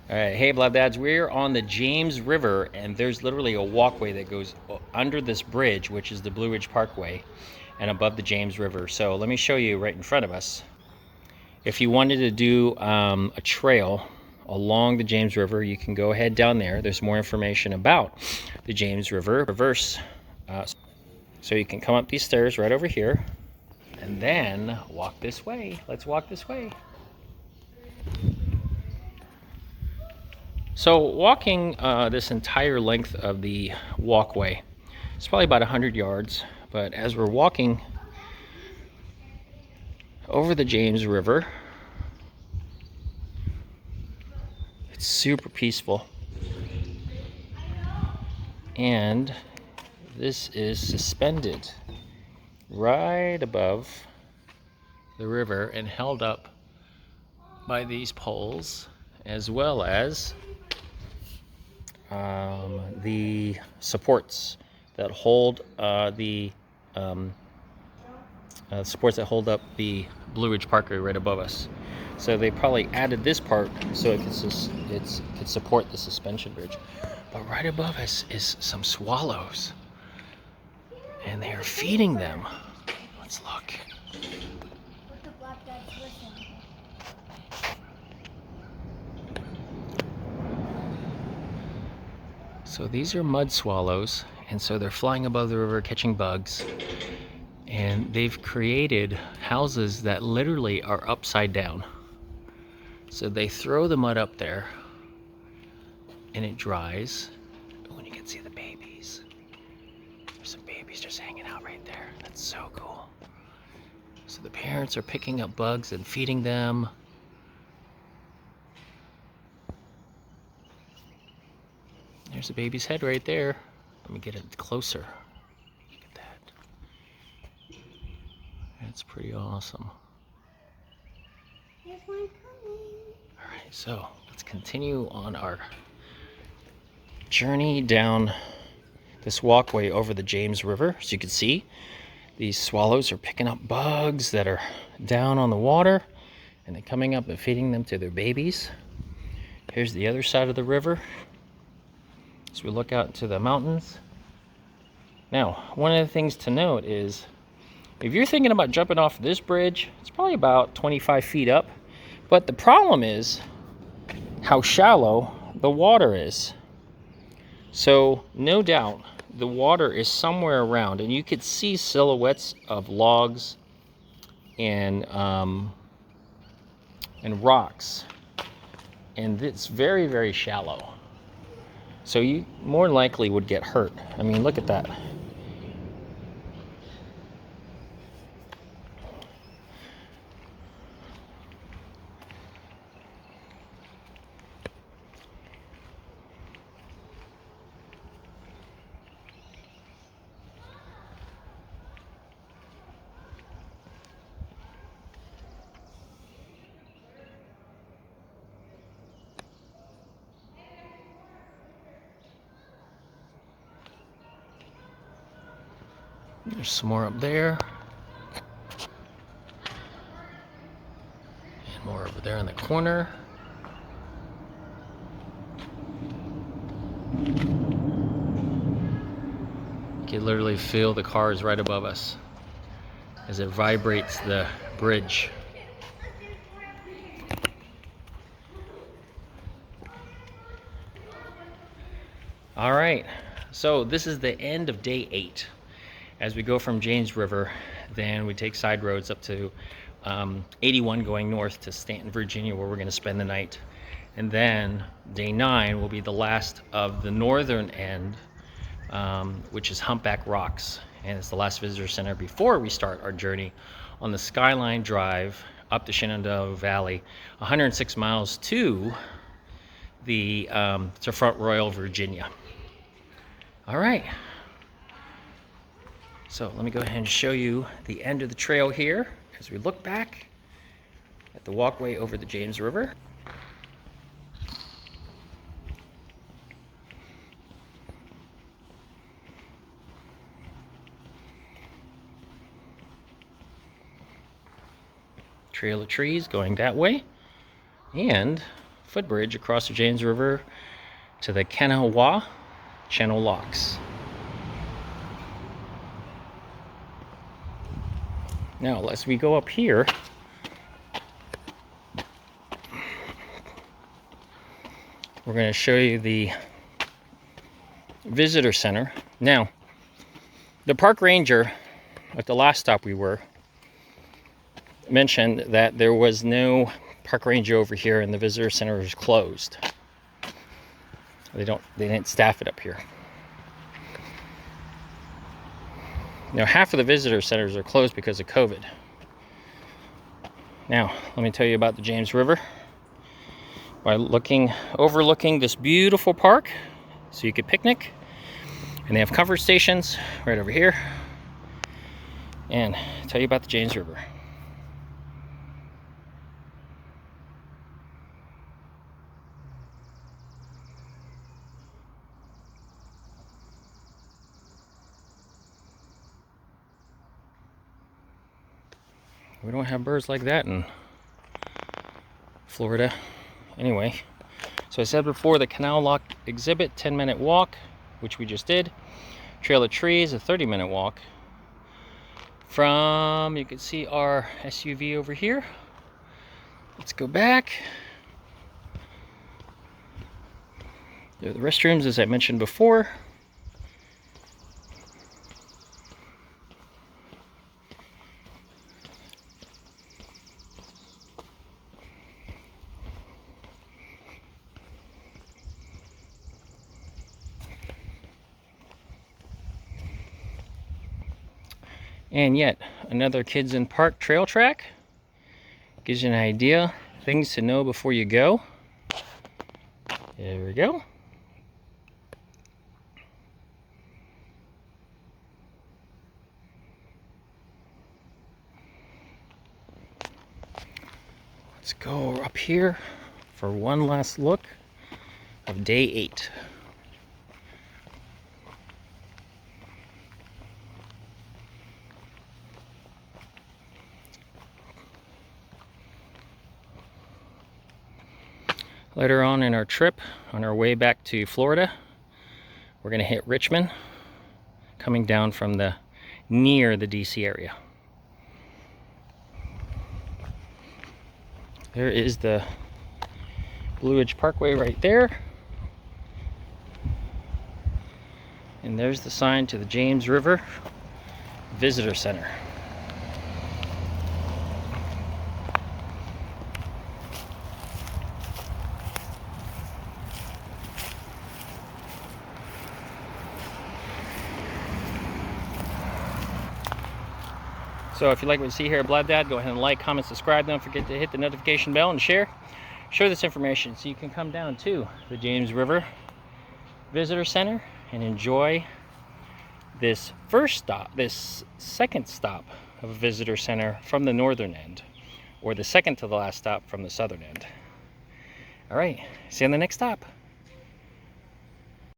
All right, hey Blob Dads, we're on the James River, and there's literally a walkway that goes under this bridge, which is the Blue Ridge Parkway, and above the James River. So let me show you right in front of us. If you wanted to do a trail along the James River, you can go ahead down there. There's more information about the James River. Reverse, so you can come up these stairs right over here, and then walk this way. Let's walk this way. So walking this entire length of the walkway, it's probably about 100 yards, but as we're walking over the James River, it's super peaceful. And this is suspended right above the river and held up by these poles, as well as the supports that hold the up the Blue Ridge Parkway right above us. So they probably added this part so it could support the suspension bridge. But right above us is some swallows, and they are feeding them. Let's look. So these are mud swallows, and so they're flying above the river catching bugs. And they've created houses that literally are upside down. So they throw the mud up there and it dries. Oh, and you can see the babies. There's some babies just hanging out right there. That's so cool. So the parents are picking up bugs and feeding them. There's a baby's head right there. Let me get it closer. Look at that. That's pretty awesome. There's one coming. All right, so let's continue on our journey down this walkway over the James River. As you can see, these swallows are picking up bugs that are down on the water, and they're coming up and feeding them to their babies. Here's the other side of the river as we look out into the mountains. Now, one of the things to note is if you're thinking about jumping off this bridge, it's probably about 25 feet up. But the problem is how shallow the water is. So no doubt the water is somewhere around, and you could see silhouettes of logs and rocks. And it's very, very shallow. So you more likely would get hurt. I mean, look at that. There's some more up there. And more over there in the corner. You can literally feel the cars right above us as it vibrates the bridge. All right, so this is the end of day 8. As we go from James River, then we take side roads up to 81 going north to Stanton, Virginia, where we're going to spend the night. And then day 9 will be the last of the northern end, which is Humpback Rocks. And it's the last visitor center before we start our journey on the Skyline Drive up the Shenandoah Valley, 106 miles to Front Royal, Virginia. All right. So let me go ahead and show you the end of the trail here as we look back at the walkway over the James River. Trail of trees going that way. And footbridge across the James River to the Kanawha Channel Locks. Now, as we go up here, we're going to show you the visitor center. Now, the park ranger at the last stop we were mentioned that there was no park ranger over here and the visitor center is closed. They didn't staff it up here. Now, half of the visitor centers are closed because of COVID. Now, let me tell you about the James River by overlooking this beautiful park, so you could picnic. And they have comfort stations right over here. And tell you about the James River. We don't have birds like that in Florida. Anyway, so I said before, the Canal Lock exhibit, 10-minute walk, which we just did. Trail of Trees, a 30-minute walk. You can see our SUV over here. Let's go back. There are the restrooms, as I mentioned before. And yet another Kids in Park trail track. Gives you an idea, things to know before you go. There we go. Let's go up here for one last look of day 8. Later on in our trip, on our way back to Florida, we're going to hit Richmond, coming down from near the DC area. There is the Blue Ridge Parkway right there. And there's the sign to the James River Visitor Center. So if you like what you see here at Blab Dad, go ahead and like, comment, subscribe. Don't forget to hit the notification bell and share this information so you can come down to the James River Visitor Center and enjoy this second stop of a visitor center from the northern end, or the second to the last stop from the southern end. All right, see you on the next stop.